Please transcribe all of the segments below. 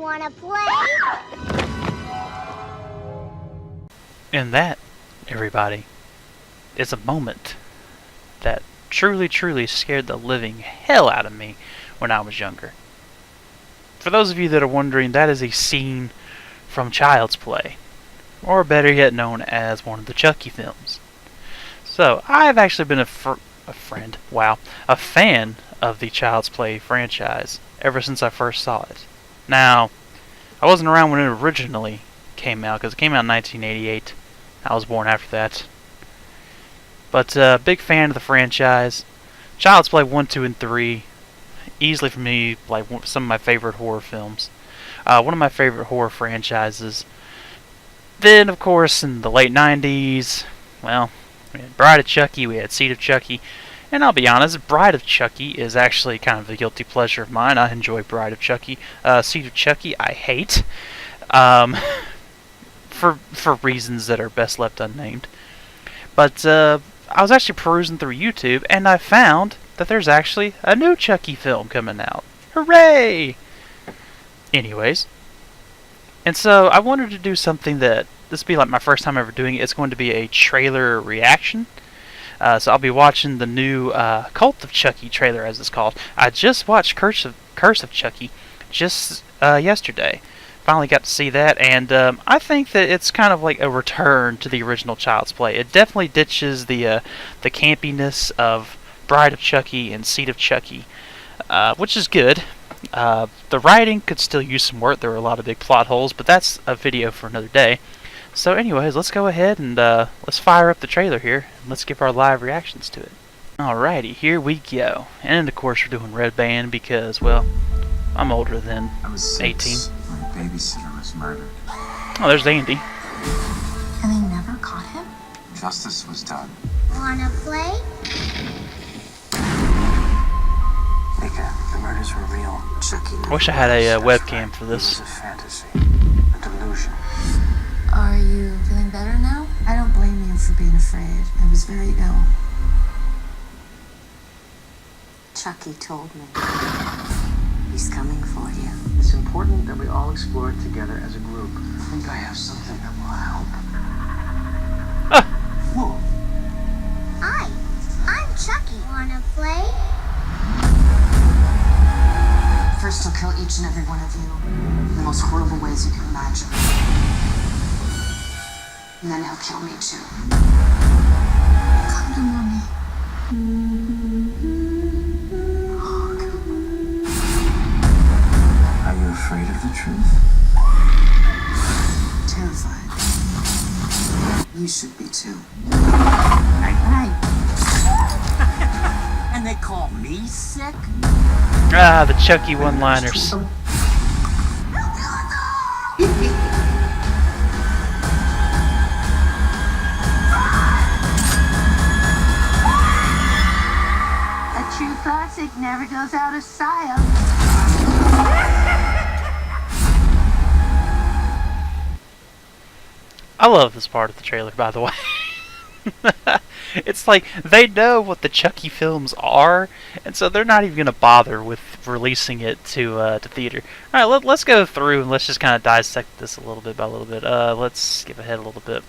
Wanna play? And that, everybody, is a moment that truly scared the living hell out of me when I was younger. For those of you that are wondering, that is a scene from Child's Play, or better yet known as one of the Chucky films. So, I've actually been a fan of the Child's Play franchise ever since I first saw it. Now, I wasn't around when it originally came out, because it came out in 1988. I was born after that. But, big fan of the franchise. Child's Play 1, 2, and 3, easily for me, like some of my favorite horror films. One of my favorite horror franchises. Then, of course, in the late 90s, well, we had Bride of Chucky, we had Seed of Chucky, and I'll be honest, Bride of Chucky is actually kind of a guilty pleasure of mine. I enjoy Bride of Chucky. Seed of Chucky, I hate, for reasons that are best left unnamed. But I was actually perusing through YouTube, and I found that there's actually a new Chucky film coming out. Hooray! Anyways, and so I wanted to do something that, this will be like my first time ever doing it. It's going to be a trailer reaction. So I'll be watching the new Cult of Chucky trailer, as it's called. I just watched Curse of Chucky just yesterday. Finally got to see that, and I think that it's kind of like a return to the original Child's Play. It definitely ditches the campiness of Bride of Chucky and Seed of Chucky, which is good. The writing could still use some work. There were a lot of big plot holes, but that's a video for another day. So anyways, let's go ahead and let's fire up the trailer here, and let's give our live reactions to it. Alrighty, here we go. And of course we're doing red band because, well, I'm older than 18. My babysitter was murdered. Oh, there's Andy. And they never caught him? Justice was done. Wanna play? Mika, the murders were real. Chucky. I wish I had a webcam for It was this. a fantasy, a delusion. Are you feeling better now? I don't blame you for being afraid. I was very ill. Chucky told me. He's coming for you. It's important that we all explore it together as a group. I think I have something that will help. Whoa. Hi, I'm Chucky. Wanna play? First, he'll kill each and every one of you in the most horrible ways you can imagine. And then he'll kill me too. Come to mommy. Are you afraid of the truth? Terrified. You should be too. Hey. And they call me sick? Ah, the Chucky one-liners. A true classic never goes out of style. I love this part of the trailer, by the way. It's like they know what the Chucky films are, and so they're not even going to bother with releasing it to theater. All right, let's go through and let's just kind of dissect this a little bit by a little bit. Let's skip ahead a little bit.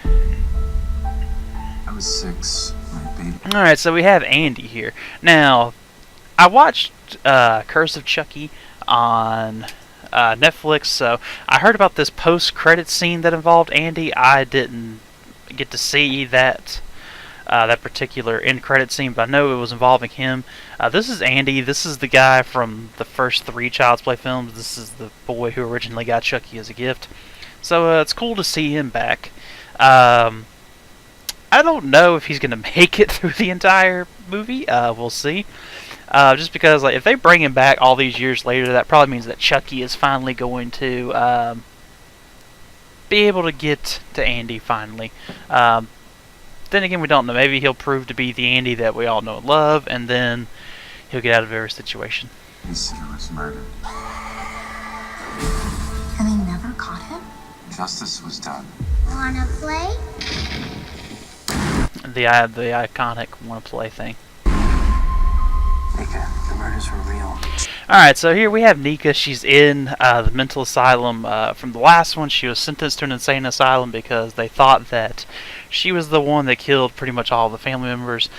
I was 6. My baby. All right, so we have Andy here. Now, I watched Curse of Chucky on Netflix, so I heard about this post-credit scene that involved Andy. I didn't get to see that particular end-credit scene, but I know it was involving him. This is Andy. This is the guy from the first 3 Child's Play films. This is the boy who originally got Chucky as a gift. So it's cool to see him back. I don't know if he's going to make it through the entire movie. We'll see. Just because, like, if they bring him back all these years later, that probably means that Chucky is finally going to be able to get to Andy finally. Then again, we don't know. Maybe he'll prove to be the Andy that we all know and love, and then he'll get out of every situation. My babysitter was murdered. And they never caught him? Justice was done. Wanna play? The iconic wanna play thing. Mika, the murders were real. Alright, so here we have Nika. She's in the mental asylum. From the last one, she was sentenced to an insane asylum because they thought that she was the one that killed pretty much all the family members.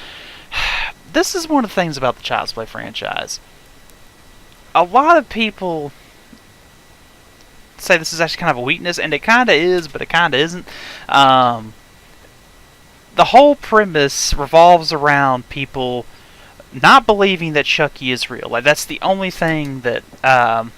This is one of the things about the Child's Play franchise. A lot of people say this is actually kind of a weakness, and it kind of is, but it kind of isn't. The whole premise revolves around people not believing that Chucky is real. Like, that's the only thing that that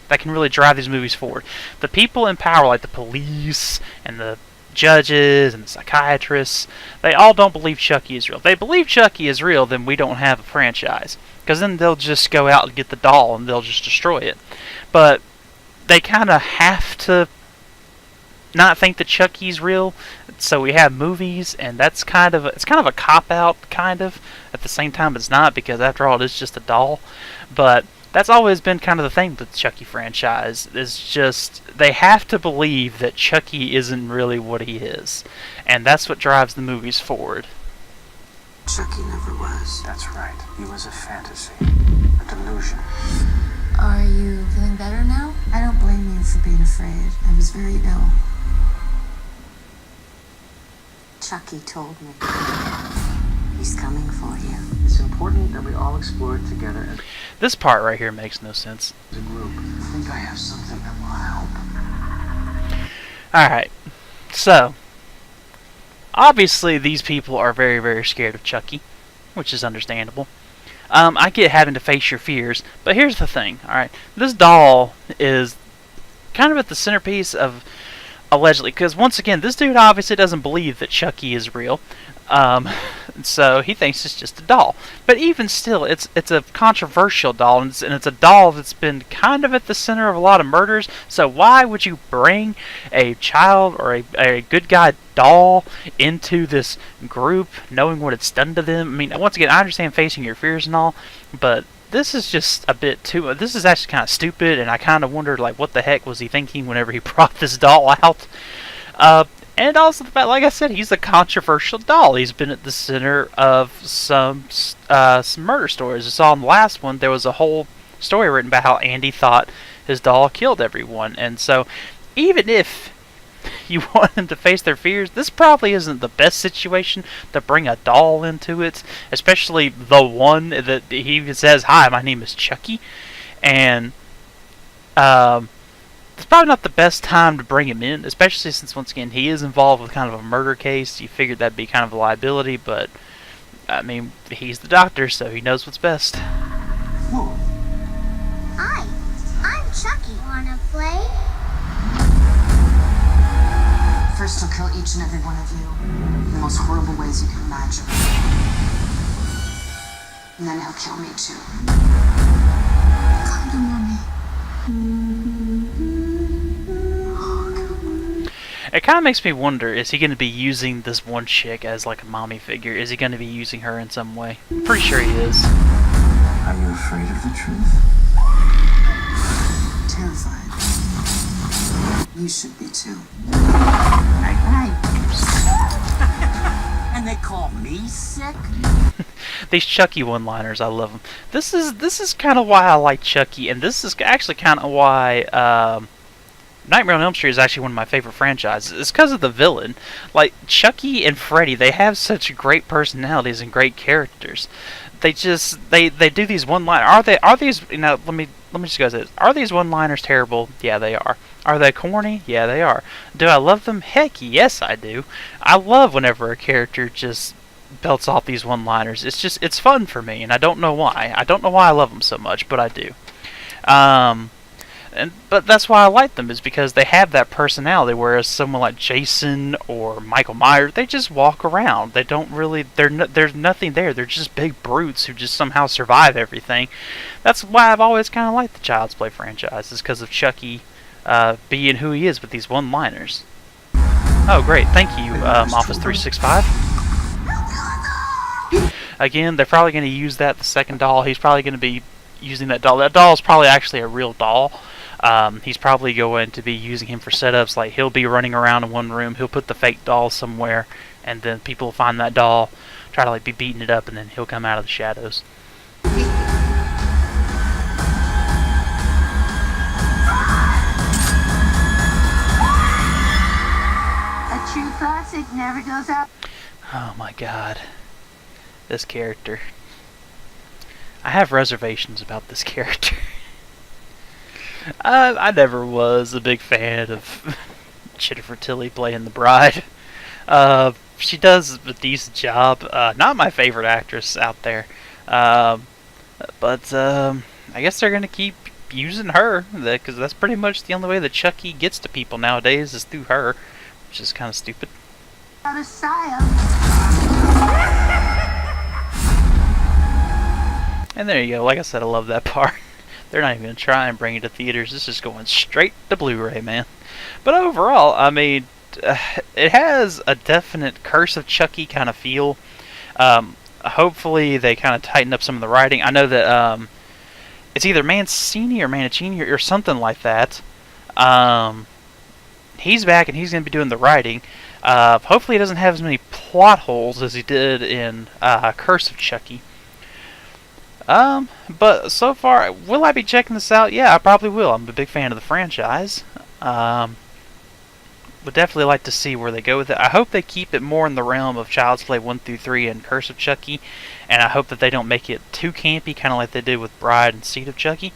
can really drive these movies forward. The people in power, like the police and the judges and the psychiatrists, they all don't believe Chucky is real. If they believe Chucky is real, then we don't have a franchise, because then they'll just go out and get the doll and they'll just destroy it. But they kind of have to not think that Chucky's real, so we have movies, and that's kind of a cop-out, kind of. At the same time, it's not, because after all, it is just a doll. But that's always been kind of the thing with the Chucky franchise, is just they have to believe that Chucky isn't really what he is, and that's what drives the movies forward. Chucky never was. That's right. He was a fantasy, a delusion. Are you feeling better now? I don't blame you for being afraid. I was very ill. Chucky told me. He's coming for you. It's important that we all explore it together This part right here makes no sense. as a group. I think I have something that will help. Alright, so obviously these people are very, very scared of Chucky, which is understandable. I get having to face your fears, but here's the thing, alright? This doll is kind of at the centerpiece of, allegedly, because once again, this dude obviously doesn't believe that Chucky is real, so he thinks it's just a doll. But even still, it's a controversial doll, and it's a doll that's been kind of at the center of a lot of murders, so why would you bring a child or a good guy doll into this group, knowing what it's done to them? I mean, once again, I understand facing your fears and all, but this is just a bit too... This is actually kind of stupid, and I kind of wondered, like, what the heck was he thinking whenever he brought this doll out? And also the fact, like I said, he's a controversial doll. He's been at the center of some murder stories. I saw in the last one, there was a whole story written about how Andy thought his doll killed everyone. And so, even if you want them to face their fears, this probably isn't the best situation to bring a doll into it, especially the one that he even says, "Hi, my name is Chucky," and it's probably not the best time to bring him in, especially since, once again, he is involved with kind of a murder case. You figured that'd be kind of a liability, but I mean, he's the doctor, so he knows what's best. Whoa. Hi, I'm Chucky. Wanna play? First, he'll kill each and every one of you in the most horrible ways you can imagine. And then he'll kill me too. Come to mommy. It kind of makes me wonder, is he going to be using this one chick as like a mommy figure? Is he going to be using her in some way? Pretty sure he is. Are you afraid of the truth? Terrified. You should be too. And they call me sick? These Chucky one-liners, I love them. This is kind of why I like Chucky, and this is actually kind of why Nightmare on Elm Street is actually one of my favorite franchises. It's because of the villain. Like, Chucky and Freddy, they have such great personalities and great characters. They just they do these one-liners. Are these, you know, let me just go to this. Are these one-liners terrible? Yeah, they are. Are they corny? Yeah, they are. Do I love them? Heck, yes, I do. I love whenever a character just belts off these one-liners. It's fun for me, and I don't know why. I don't know why I love them so much, but I do. But that's why I like them, is because they have that personality, whereas someone like Jason or Michael Myers, they just walk around. They don't really, there's nothing there. They're just big brutes who just somehow survive everything. That's why I've always kind of liked the Child's Play franchise, is because of Chucky being who he is with these one-liners. Oh, great. Thank you, Office 365. Again, they're probably going to use that, the second doll. He's probably going to be using that doll. That doll is probably actually a real doll. He's probably going to be using him for setups. Like, he'll be running around in one room, he'll put the fake doll somewhere, and then people will find that doll, try to like be beating it up, and then he'll come out of the shadows. Music never goes out. Oh my god. This character. I have reservations about this character. I never was a big fan of Jennifer Tilly playing the bride. She does a decent job. Not my favorite actress out there. But I guess they're going to keep using her, because that's pretty much the only way that Chucky gets to people nowadays is through her, which is kind of stupid. Out of style. And there you go. Like I said, I love that part. They're not even going to try and bring it to theaters. This is going straight to Blu-ray, man. But overall, I mean, it has a definite Curse of Chucky kind of feel. Hopefully they kind of tighten up some of the writing. I know that it's either Mancini or Mancini or something like that. He's back and he's going to be doing the writing. Hopefully he doesn't have as many plot holes as he did in Curse of Chucky. But so far, will I be checking this out? Yeah, I probably will. I'm a big fan of the franchise. Would definitely like to see where they go with it. I hope they keep it more in the realm of Child's Play 1 through 3 and Curse of Chucky, and I hope that they don't make it too campy, kind of like they did with Bride and Seed of Chucky.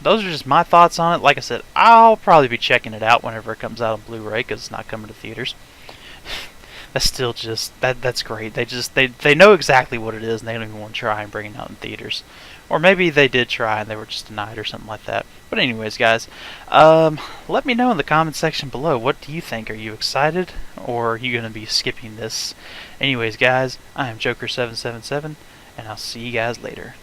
Those are just my thoughts on it. Like I said, I'll probably be checking it out whenever it comes out on Blu-ray, because it's not coming to theaters. That's still just that's great. They know exactly what it is, and they don't even want to try and bring it out in theaters. Or maybe they did try and they were just denied or something like that. But anyways, guys, let me know in the comment section below. What do you think? Are you excited, or are you going to be skipping this? Anyways, guys, I am Joker777, and I'll see you guys later.